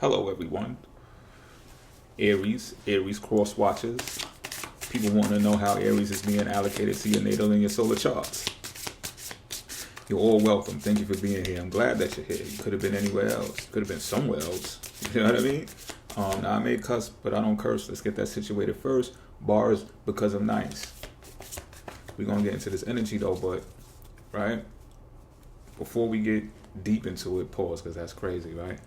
Hello, everyone. Aries cross watchers. People want to know how Aries is being allocated to your natal and your solar charts. You're all welcome. Thank you for being here. I'm glad that you're here. You could have been anywhere else. Could have been somewhere else. You know what I mean? Now I may cuss, but I don't curse. Let's get that situated first. Bars because I'm nice. We're going to get into this energy though, but, right? Before we get deep into it, pause, because that's crazy, right?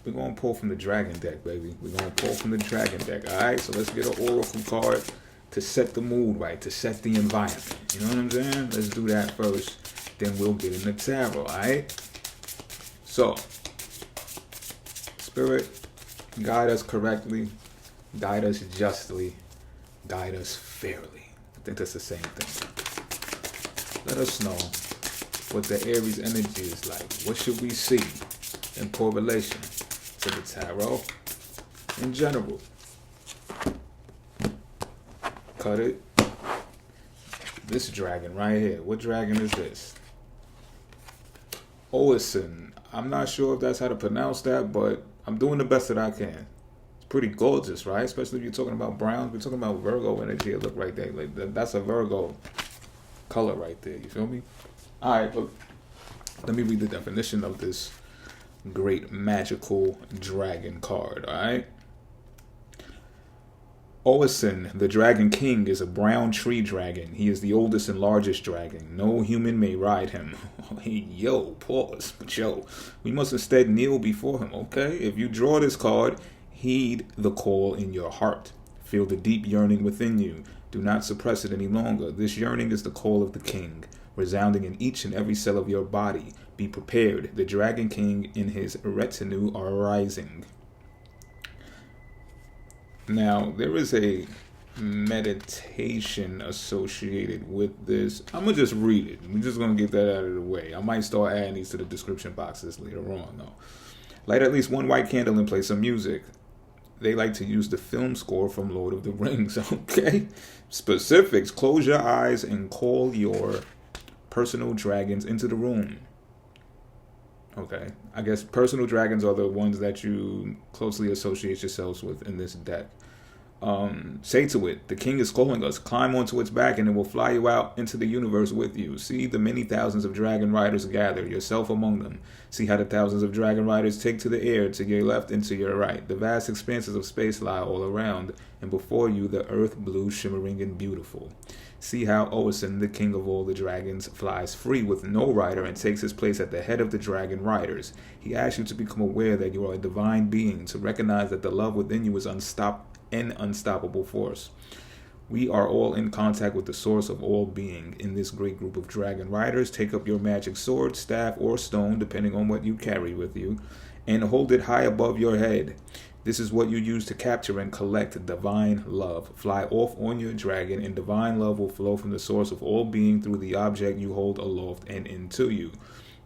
We're going to pull from the dragon deck, baby. We're going to pull from the dragon deck, all right? So let's get an oracle card to set the mood right, to set the environment. You know what I'm saying? Let's do that first. Then we'll get in the tarot, all right? So, Spirit, guide us correctly, guide us justly, guide us fairly. I think that's the same thing. Let us know what the Aries energy is like. What should we see in correlation to the tarot in general? Cut it. This dragon right here. What dragon is this? Oisin. I'm not sure if that's how to pronounce that, but I'm doing the best that I can. It's pretty gorgeous, right? Especially if you're talking about browns. We're talking about Virgo energy. Look right there. Like that's a Virgo color right there. You feel me? All right, look. Let me read the definition of this great magical dragon card, all right? Oisin, the Dragon King, is a brown tree dragon. He is the oldest and largest dragon. No human may ride him. Yo, pause. But yo, we must instead kneel before him, okay? If you draw this card, heed the call in your heart. Feel the deep yearning within you. Do not suppress it any longer. This yearning is the call of the king, resounding in each and every cell of your body. Be prepared. The Dragon King and his retinue are rising. Now, there is a meditation associated with this. I'm going to just read it. I'm just going to get that out of the way. I might start adding these to the description boxes later on, though. Light at least one white candle and play some music. They like to use the film score from Lord of the Rings, okay? Specifics. Close your eyes and call your personal dragons into the room. Okay. I guess personal dragons are the ones that you closely associate yourselves with in this deck. Say to it, the king is calling us. Climb onto its back and it will fly you out into the universe with you. See the many thousands of dragon riders gather, yourself among them. See how the thousands of dragon riders take to the air, to your left and to your right. The vast expanses of space lie all around, and before you the earth blue, shimmering and beautiful. See how Oisin, the king of all the dragons, flies free with no rider and takes his place at the head of the dragon riders. He asks you to become aware that you are a divine being, to recognize that the love within you is an unstoppable force. We are all in contact with the source of all being. In this great group of dragon riders, take up your magic sword, staff, or stone, depending on what you carry with you, and hold it high above your head. This is what you use to capture and collect divine love. Fly off on your dragon, and divine love will flow from the source of all being through the object you hold aloft and into you.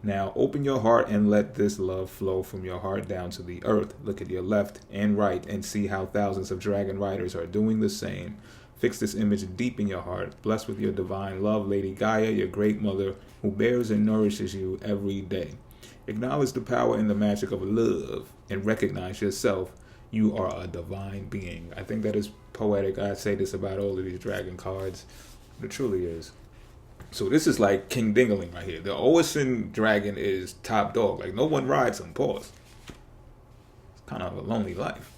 Now, open your heart and let this love flow from your heart down to the earth. Look at your left and right and see how thousands of dragon riders are doing the same. Fix this image deep in your heart. Blessed with your divine love, Lady Gaia, your great mother, who bears and nourishes you every day. Acknowledge the power and the magic of love and recognize yourself. You are a divine being. I think that is poetic. I say this about all of these dragon cards. It truly is. So this is like King Dingaling right here. The Oisin dragon is top dog. Like no one rides him. Pause. It's kind of a lonely life.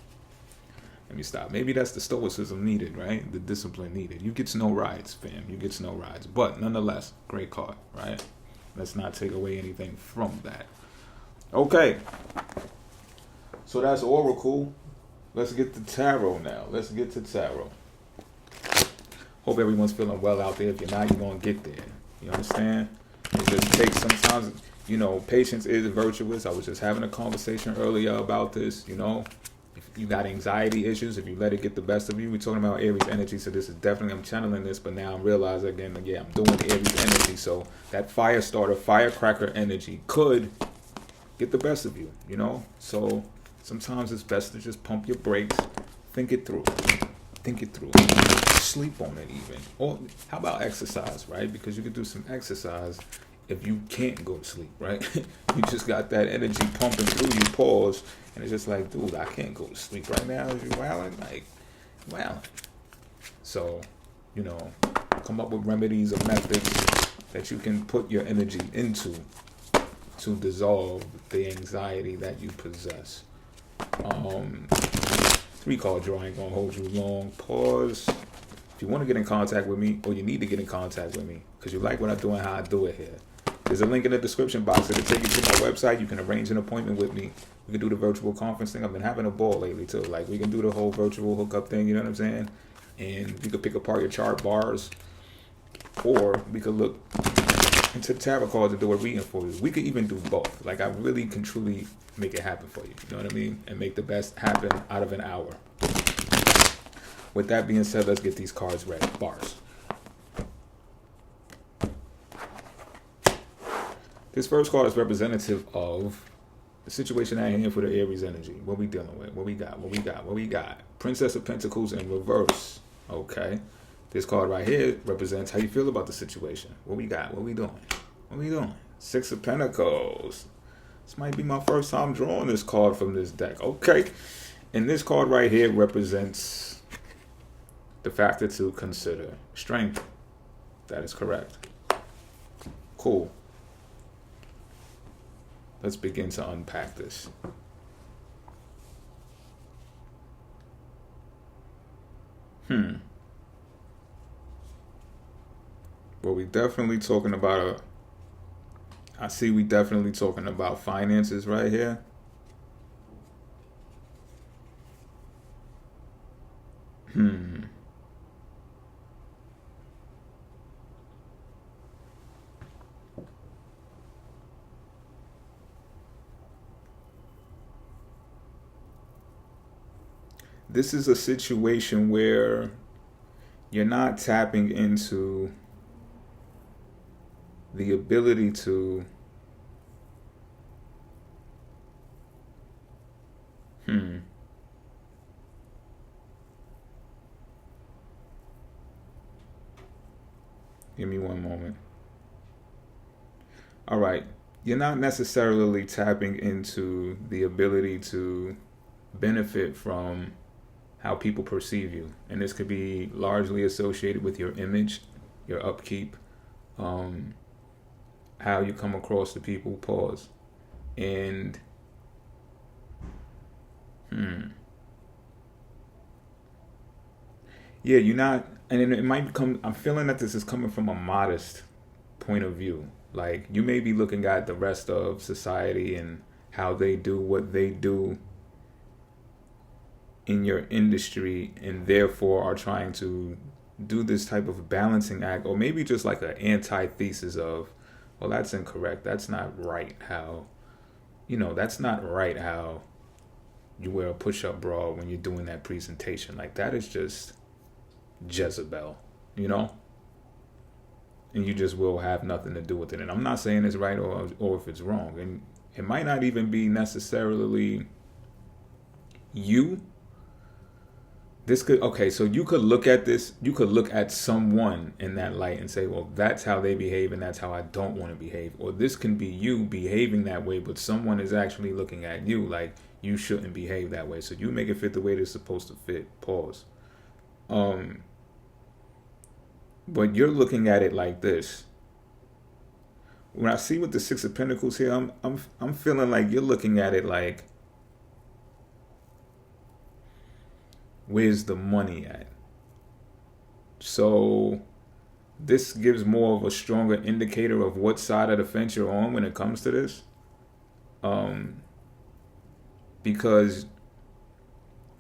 Let me stop. Maybe that's the stoicism needed, right? The discipline needed. You get no rides, fam. You get no rides. But nonetheless, great card, right? Let's not take away anything from that. Okay. So that's Oracle. Let's get to Tarot now. Let's get to Tarot. Hope everyone's feeling well out there. If you're not, you're going to get there. You understand? It just takes sometimes, patience is virtuous. I was just having a conversation earlier about this, If you got anxiety issues, if you let it get the best of you, we're talking about Aries energy, so this is definitely, I'm channeling this, but now I'm realizing again, I'm doing Aries energy, so that fire starter, firecracker energy could get the best of you, So sometimes it's best to just pump your brakes, think it through. Sleep on it even. Or how about exercise, right? Because you could do some exercise if you can't go to sleep, right? You just got that energy pumping through you, pause, and it's just like, dude, I can't go to sleep right now. Is you wilding? Like, wilding. So, come up with remedies or methods that you can put your energy into to dissolve the anxiety that you possess. 3-card draw, I ain't gonna hold you long. Pause. If you want to get in contact with me, or you need to get in contact with me, because you like what I do and how I do it here, there's a link in the description box. It'll take you to my website. You can arrange an appointment with me. We can do the virtual conference thing. I've been having a ball lately too. Like, we can do the whole virtual hookup thing, you know what I'm saying? And we could pick apart your chart bars, or we could look into the tarot cards and do a reading for you. We could even do both. Like, I really can truly make it happen for you. You know what I mean? And make the best happen out of an hour. With that being said, let's get these cards ready. Bars. This first card is representative of the situation at hand for the Aries energy. What we dealing with? What we got? Princess of Pentacles in reverse. Okay. This card right here represents how you feel about the situation. What we got? What we doing? 6 of Pentacles. This might be my first time drawing this card from this deck. Okay. And this card right here represents the factor to consider. Strength. That is correct. Cool. Let's begin to unpack this. Well, we definitely talking about we definitely talking about finances right here. This is a situation where you're not tapping into the ability to Give me one moment. All right. You're not necessarily tapping into the ability to benefit from how people perceive you. And this could be largely associated with your image, your upkeep, how you come across to people. Pause. And yeah, you're not, and it might come, I'm feeling that this is coming from a modest point of view. Like, you may be looking at the rest of society and how they do what they do in your industry, and therefore are trying to do this type of balancing act, or maybe just like an antithesis of, well, that's incorrect. That's not right how, that's not right how you wear a push-up bra when you're doing that presentation. Like, that is just Jezebel, and you just will have nothing to do with it. And I'm not saying it's right or if it's wrong, and it might not even be necessarily you. So you could look at this, you could look at someone in that light and say, well, that's how they behave and that's how I don't want to behave. Or this can be you behaving that way, but someone is actually looking at you like you shouldn't behave that way. So you make it fit the way it's supposed to fit. Pause. But you're looking at it like this. When I see with the 6 of Pentacles here, I'm feeling like you're looking at it like, where's the money at? So this gives more of a stronger indicator of what side of the fence you're on when it comes to this. Because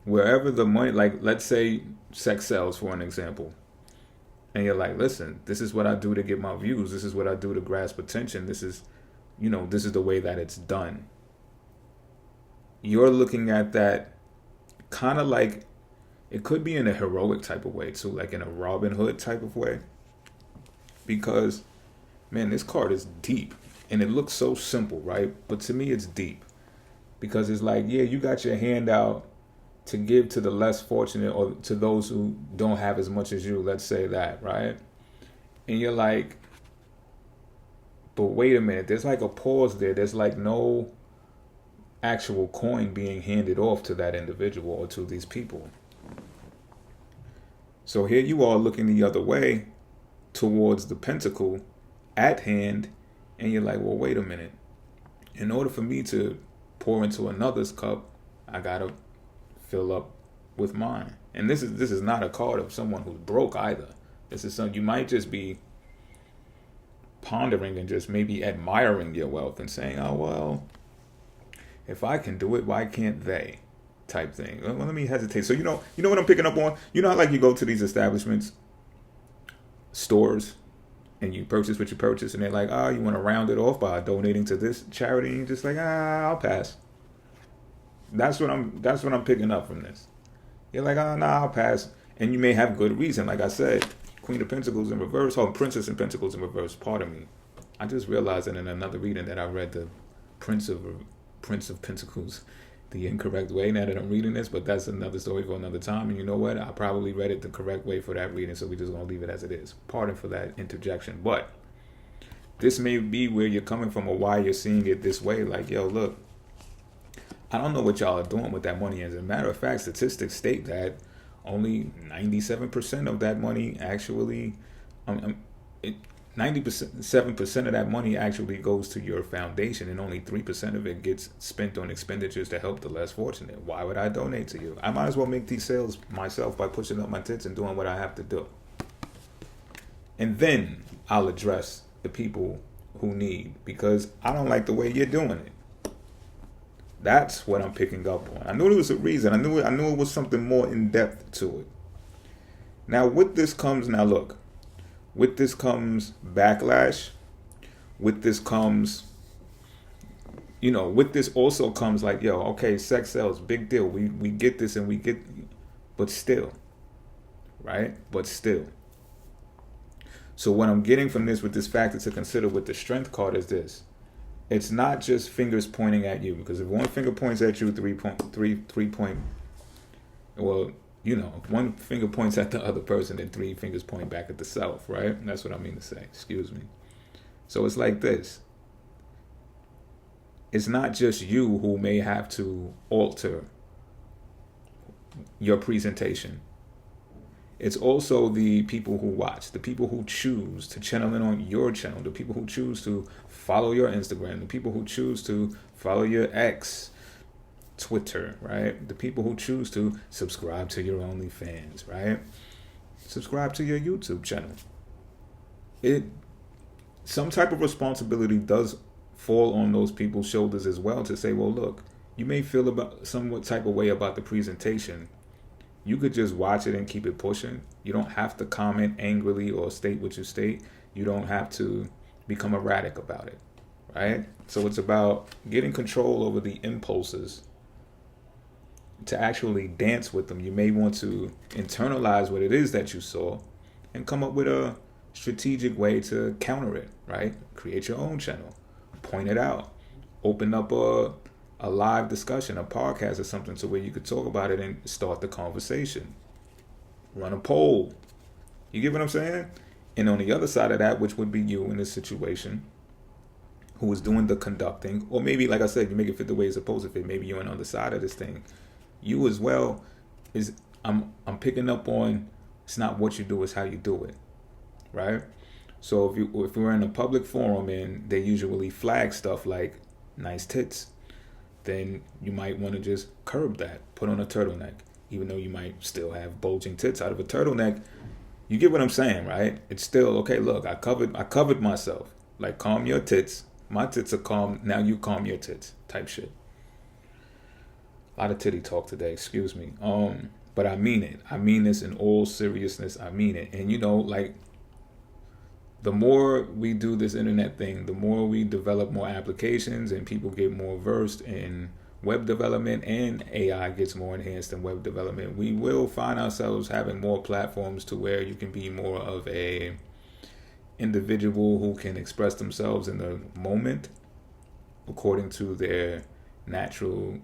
wherever the money, like, let's say sex sells, for an example, and you're like, listen, this is what I do to get my views. This is what I do to grasp attention. This is, this is the way that it's done. You're looking at that kind of like, it could be in a heroic type of way too, like in a Robin Hood type of way. Because, man, this card is deep. And it looks so simple, right? But to me, it's deep. Because it's like, yeah, you got your hand out to give to the less fortunate, or to those who don't have as much as you, let's say that, right? And you're like, But wait a minute, there's like a pause there. There's like no actual coin being handed off to that individual or to these people. So here you are looking the other way towards the pentacle at hand, and you're like, well, wait a minute. In order for me to pour into another's cup, I gotta fill up with mine. And this is not a card of someone who's broke either. This is something you might just be pondering and just maybe admiring your wealth and saying, oh, well, if I can do it, why can't they? Type thing. Well, let me hesitate. So you know what I'm picking up on? You know how like you go to these establishments, stores, and you purchase what you purchase, and they're like, oh, you want to round it off by donating to this charity, and you're just like, I'll pass. That's what I'm picking up from this. You're like, oh, nah, I'll pass. And you may have good reason. Like I said, Queen of Pentacles in reverse, Princess of Pentacles in reverse. Pardon me. I just realized that in another reading that I read the Prince of Pentacles the incorrect way now that I'm reading this, but that's another story for another time. And you know what? I probably read it the correct way for that reading, so we're just going to leave it as it is. Pardon for that interjection. But this may be where you're coming from or why you're seeing it this way. Like, yo, look, I don't know what y'all are doing with that money. As a matter of fact, statistics state that only 97% of that money actually, 97% of that money actually goes to your foundation, and only 3% of it gets spent on expenditures to help the less fortunate. Why would I donate to you? I might as well make these sales myself by pushing up my tits and doing what I have to do. And then I'll address the people who need, because I don't like the way you're doing it. That's what I'm picking up on. I knew there was a reason. I knew it was something more in depth to it. Now with this comes backlash. With this comes, with this also comes like, yo, okay, sex sells, big deal. We get this and we get, but still, right? But still. So what I'm getting from this with this factor to consider with the strength card is this. It's not just fingers pointing at you, because if one finger points at you, if one finger points at the other person, then 3 fingers point back at the self, right? That's what I mean to say. Excuse me. So it's like this. It's not just you who may have to alter your presentation. It's also the people who watch, the people who choose to channel in on your channel, the people who choose to follow your Instagram, the people who choose to follow your ex, Twitter, right? The people who choose to subscribe to your OnlyFans, right? Subscribe to your YouTube channel. Some type of responsibility does fall on those people's shoulders as well to say, well, look, you may feel about somewhat type of way about the presentation. You could just watch it and keep it pushing. You don't have to comment angrily or state what you state. You don't have to become erratic about it, right? So it's about getting control over the impulses to actually dance with them. You may want to internalize what it is that you saw and come up with a strategic way to counter it, right? Create your own channel. Point it out. Open up a live discussion, a podcast or something, so where you could talk about it and start the conversation. Run a poll. You get what I'm saying? And on the other side of that, which would be you in this situation, who is doing the conducting, or maybe, like I said, you make it fit the way it's supposed to fit. Maybe you're on the other side of this thing. You as well I'm picking up on, it's not what you do, it's how you do it, right? So if we're in a public forum and they usually flag stuff like nice tits, then you might want to just curb that. Put on a turtleneck. Even though you might still have bulging tits out of a turtleneck, you get what I'm saying, right? It's still, okay, look, I covered myself. Like, calm your tits. My tits are calm. Now you calm your tits type shit. A lot of titty talk today, excuse me. But I mean it. I mean this in all seriousness. I mean it. And like, the more we do this internet thing, the more we develop more applications and people get more versed in web development, and AI gets more enhanced in web development, we will find ourselves having more platforms to where you can be more of a individual who can express themselves in the moment according to their natural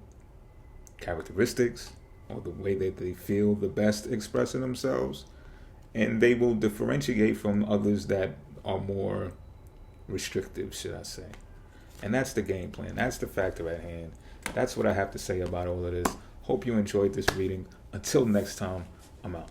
characteristics or the way that they feel the best expressing themselves. And they will differentiate from others that are more restrictive, should I say. And that's the game plan. That's the factor at hand. That's what I have to say about all of this. Hope you enjoyed this reading. Until next time, I'm out.